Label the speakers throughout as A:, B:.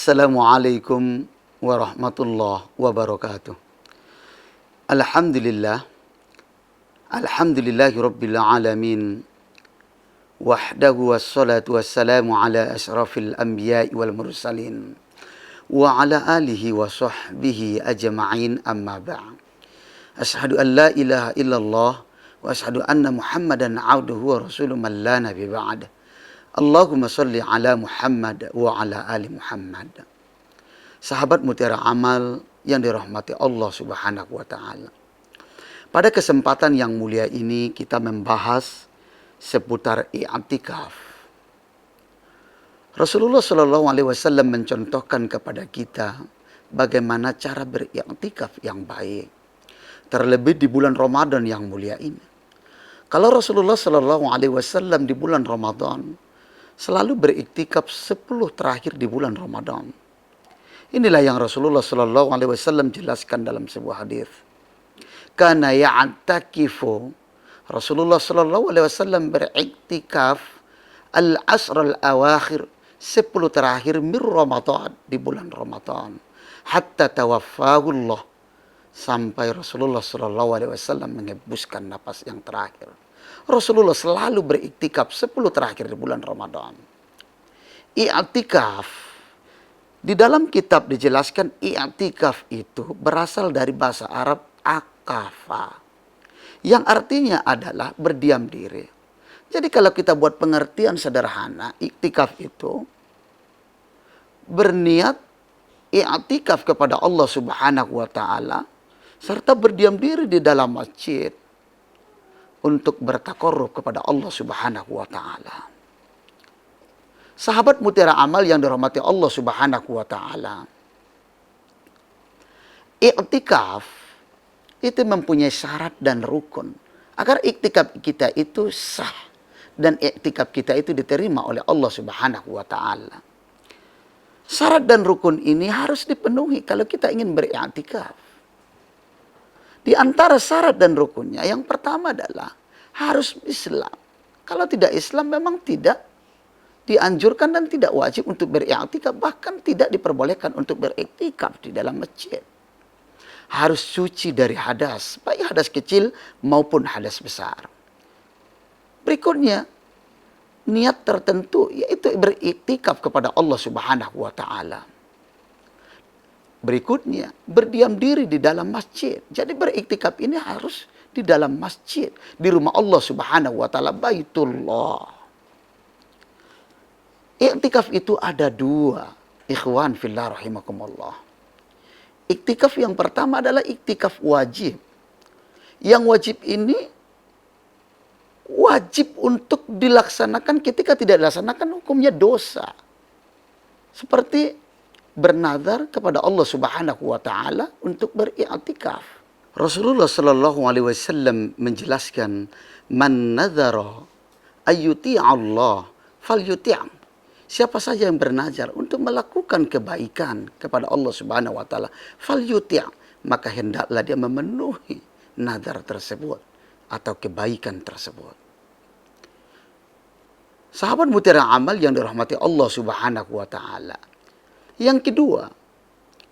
A: Assalamualaikum warahmatullahi wabarakatuh. Alhamdulillah. Alhamdulillahi rabbil alamin. Wahdahu wassalatu wassalamu ala asyrafil anbiya'i wal mursalin. Wa ala alihi wa sahbihi ajma'in amma ba'd. Ashhadu an la ilaha illallah wa ashhadu anna Muhammadan abduhu wa rasuluhu man la nabi ba'd. Allahumma salli ala Muhammad wa ala ali Muhammad. Sahabat Mutiara Amal yang dirahmati Allah Subhanahu wa taala. Pada kesempatan yang mulia ini kita membahas seputar i'tikaf. Rasulullah Shallallahu alaihi wasallam mencontohkan kepada kita bagaimana cara beriktikaf yang baik. Terlebih di bulan Ramadan yang mulia ini. Kalau Rasulullah Shallallahu alaihi wasallam di bulan Ramadan selalu beriktikaf 10 terakhir di bulan Ramadan. Inilah yang Rasulullah Shallallahu alaihi wasallam jelaskan dalam sebuah hadis. Kana ya'takifu, Rasulullah Shallallahu alaihi wasallam beriktikaf al-asr al-awakhir, 10 terakhir min Ramadan, di bulan Ramadan, hatta tawaffahu Allah, sampai Rasulullah Shallallahu alaihi wasallam mengembuskan napas yang terakhir. Rasulullah selalu beriktikaf 10 terakhir di bulan Ramadan. I'tikaf, di dalam kitab dijelaskan i'tikaf itu berasal dari bahasa Arab akafa, yang artinya adalah berdiam diri. Jadi kalau kita buat pengertian sederhana, i'tikaf itu berniat i'tikaf kepada Allah Subhanahu wa taala serta berdiam diri di dalam masjid untuk bertakarrub kepada Allah Subhanahu wa taala. Sahabat Mutiara Amal yang dirahmati Allah Subhanahu wa taala. I'tikaf itu mempunyai syarat dan rukun agar i'tikaf kita itu sah dan i'tikaf kita itu diterima oleh Allah Subhanahu wa taala. Syarat dan rukun ini harus dipenuhi kalau kita ingin beriktikaf. Di antara syarat dan rukunnya yang pertama adalah harus Islam. Kalau tidak Islam memang tidak dianjurkan dan tidak wajib untuk beriktikaf, bahkan tidak diperbolehkan untuk beriktikaf di dalam masjid. Harus suci dari hadas, baik hadas kecil maupun hadas besar. Berikutnya, niat tertentu yaitu beriktikaf kepada Allah Subhanahu wa taala. Berikutnya, berdiam diri di dalam masjid. Jadi beriktikaf ini harus di dalam masjid, di rumah Allah Subhanahu wa taala, Baitullah. Iktikaf itu ada 2, ikhwan fillah rahimakumullah. Iktikaf yang pertama adalah iktikaf wajib. Yang wajib ini wajib untuk dilaksanakan, ketika tidak dilaksanakan hukumnya dosa. Seperti bernazar kepada Allah Subhanahu wa taala untuk beriktikaf. Rasulullah Shallallahu alaihi wasallam menjelaskan, man nazara ayyuti Allah falyuti'. Siapa saja yang bernazar untuk melakukan kebaikan kepada Allah Subhanahu wa taala, falyuti', maka hendaklah dia memenuhi nazar tersebut atau kebaikan tersebut. Sahabat Mutiara Amal yang dirahmati Allah Subhanahu wa taala. Yang kedua,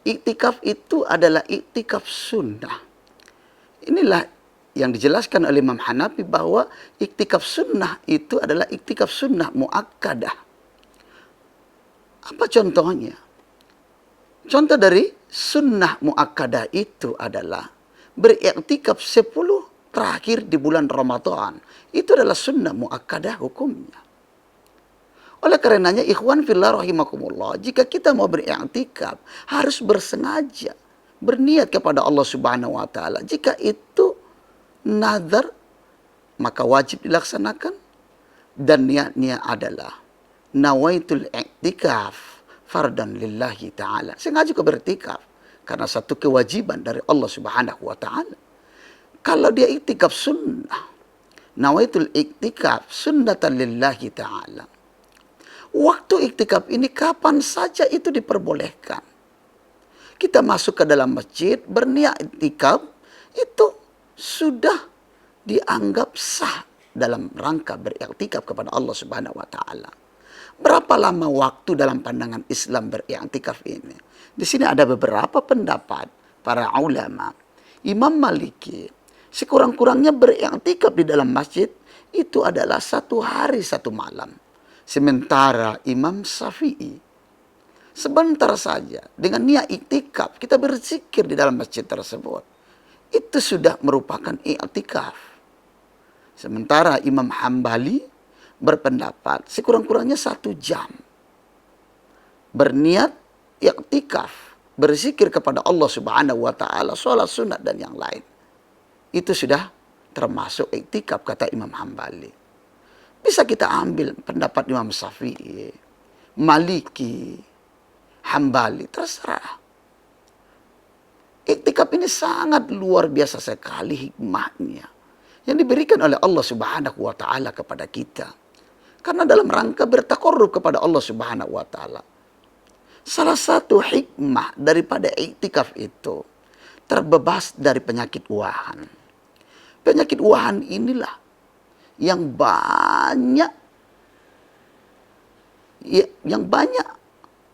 A: iktikaf itu adalah iktikaf sunnah. Inilah yang dijelaskan oleh Imam Hanafi bahwa iktikaf sunnah itu adalah iktikaf sunnah muakkadah. Apa contohnya? Contoh dari sunnah muakkadah itu adalah beriktikaf 10 terakhir di bulan Ramadan. Itu adalah sunnah muakkadah hukumnya. Oleh karenanya ikhwan fillah rahimakumullah, jika kita mau beriktikaf harus bersengaja, berniat kepada Allah Subhanahu wa taala. Jika itu nazar maka wajib dilaksanakan, dan niatnya adalah nawaitul i'tikaf fardan lillahi ta'ala. Sengaja kau beriktikaf karena satu kewajiban dari Allah Subhanahu wa taala. Kalau dia iktikaf sunnah, nawaitul i'tikaf sunnatan lillahi ta'ala. Waktu iktikaf ini kapan saja itu diperbolehkan. Kita masuk ke dalam masjid berniat iktikaf itu sudah dianggap sah dalam rangka beriktikaf kepada Allah Subhanahu wa taala. Berapa lama waktu dalam pandangan Islam beriktikaf ini? Di sini ada beberapa pendapat para ulama. Imam Maliki sekurang-kurangnya beriktikaf di dalam masjid itu adalah 1 hari 1 malam. Sementara Imam Syafi'i sebentar saja dengan niat iktikaf kita berzikir di dalam masjid tersebut. Itu sudah merupakan iktikaf. Sementara Imam Hambali berpendapat sekurang-kurangnya 1 jam. Berniat iktikaf, berzikir kepada Allah Subhanahu wa taala, sholat sunat dan yang lain. Itu sudah termasuk iktikaf kata Imam Hambali. Bisa kita ambil pendapat Imam Syafi'i, Maliki, Hambali, terserah. Iktikaf ini sangat luar biasa sekali hikmahnya yang diberikan oleh Allah Subhanahu wa taala kepada kita. Karena dalam rangka bertakarrub kepada Allah Subhanahu wa taala. Salah satu hikmah daripada iktikaf itu terbebas dari penyakit wahan. Penyakit wahan inilah yang banyak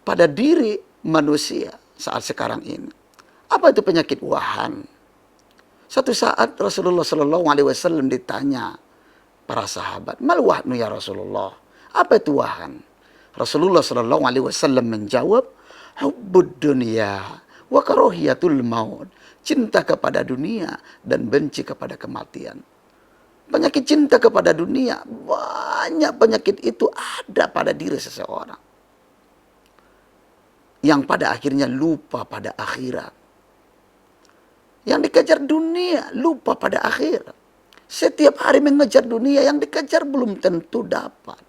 A: pada diri manusia saat sekarang ini. Apa itu penyakit wahan? Satu saat Rasulullah Shallallahu Alaihi Wasallam ditanya para sahabat, mal wahnu ya Rasulullah? Apa itu wahan? Rasulullah Shallallahu Alaihi Wasallam menjawab, hubbud dunya wa karahiyatul maut. Cinta kepada dunia dan benci kepada kematian. Penyakit cinta kepada dunia, banyak penyakit itu ada pada diri seseorang. Yang pada akhirnya lupa pada akhirat. Yang dikejar dunia, lupa pada akhirat. Setiap hari mengejar dunia, yang dikejar belum tentu dapat.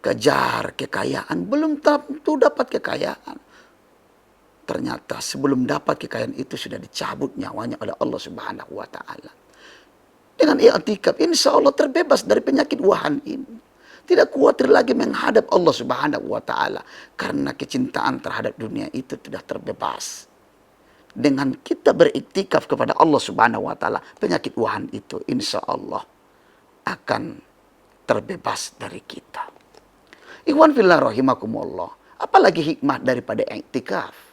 A: Kejar kekayaan, belum tentu dapat kekayaan. Ternyata sebelum dapat kekayaan itu sudah dicabut nyawanya oleh Allah Subhanahu wa taala. Dengan i'tikaf, insya Allah terbebas dari penyakit wahan ini. Tidak khawatir lagi menghadap Allah Subhanahu wa taala karena kecintaan terhadap dunia itu sudah terbebas. Dengan kita beriktikaf kepada Allah Subhanahu wa taala, penyakit wahan itu insya Allah akan terbebas dari kita. Ikhwan fillah rahimakumullah. Apalagi hikmah daripada iktikaf?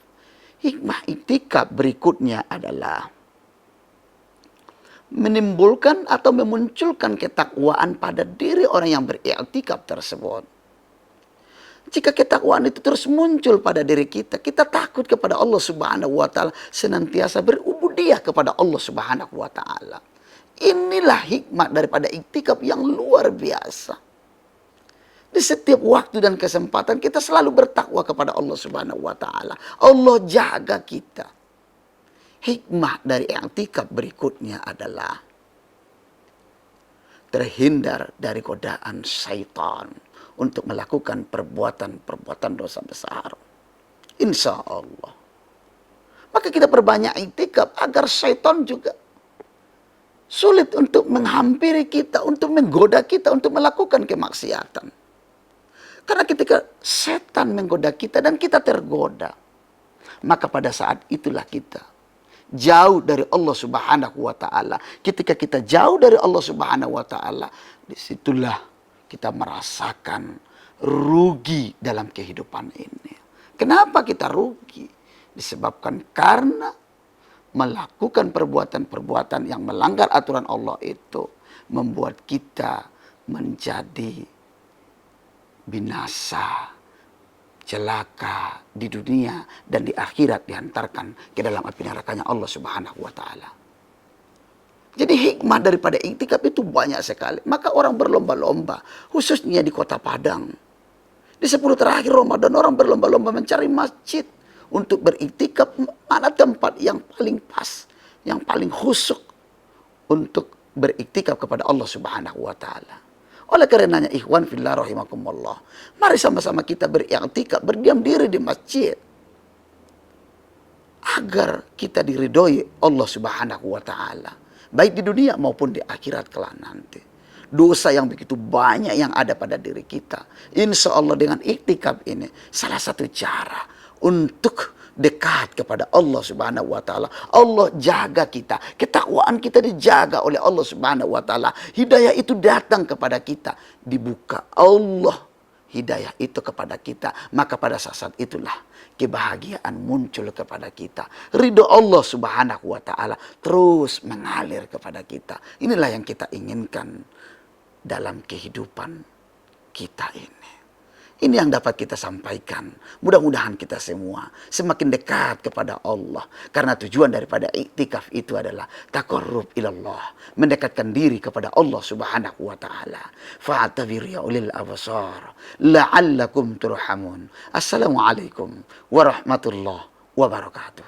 A: Hikmah iktikaf berikutnya adalah menimbulkan atau memunculkan ketakwaan pada diri orang yang beriktikaf tersebut. Jika ketakwaan itu terus muncul pada diri kita, kita takut kepada Allah Subhanahu wa taala, senantiasa berubudiyah kepada Allah Subhanahu wa taala. Inilah hikmah daripada iktikaf yang luar biasa. Di setiap waktu dan kesempatan kita selalu bertakwa kepada Allah Subhanahu wa taala. Allah jaga kita. Hikmah dari i'tikaf berikutnya adalah terhindar dari godaan syaitan untuk melakukan perbuatan-perbuatan dosa besar. Insya Allah. Maka kita perbanyak i'tikaf agar syaitan juga sulit untuk menghampiri kita, untuk menggoda kita, untuk melakukan kemaksiatan. Karena ketika setan menggoda kita dan kita tergoda, maka pada saat itulah kita jauh dari Allah Subhanahu wa taala. Ketika kita jauh dari Allah Subhanahu wa taala, disitulah kita merasakan rugi dalam kehidupan ini. Kenapa kita rugi? Disebabkan karena melakukan perbuatan-perbuatan yang melanggar aturan Allah itu membuat kita menjadi binasa, celaka di dunia dan di akhirat, dihantarkan ke dalam api nerakanya Allah Subhanahu wa taala. Jadi hikmah daripada iktikaf itu banyak sekali. Maka orang berlomba-lomba, khususnya di Kota Padang. Di 10 terakhir Ramadan orang berlomba-lomba mencari masjid untuk beriktikaf, mana tempat yang paling pas, yang paling khusyuk untuk beriktikaf kepada Allah Subhanahu wa taala. Oleh karenanya ikhwan fillah rahimakumullah, mari sama-sama kita beriktikaf, berdiam diri di masjid agar kita diridhoi Allah Subhanahu wa taala, baik di dunia maupun di akhirat kelak nanti. Dosa yang begitu banyak yang ada pada diri kita, insya Allah dengan iktikaf ini salah satu cara untuk dekat kepada Allah Subhanahu wa taala. Allah jaga kita, ketakwaan kita dijaga oleh Allah Subhanahu wa taala. Hidayah itu datang kepada kita, dibuka Allah hidayah itu kepada kita, maka pada saat itulah kebahagiaan muncul kepada kita. Ridho Allah Subhanahu wa taala terus mengalir kepada kita. Inilah yang kita inginkan dalam kehidupan kita ini. Ini yang dapat kita sampaikan. Mudah-mudahan kita semua semakin dekat kepada Allah. Karena tujuan daripada iktikaf itu adalah taqarrub ilallah. Mendekatkan diri kepada Allah Subhanahu wa ta'ala. Fa'atabir ya ulil absar. La'allakum turhamun. Assalamualaikum warahmatullahi wabarakatuh.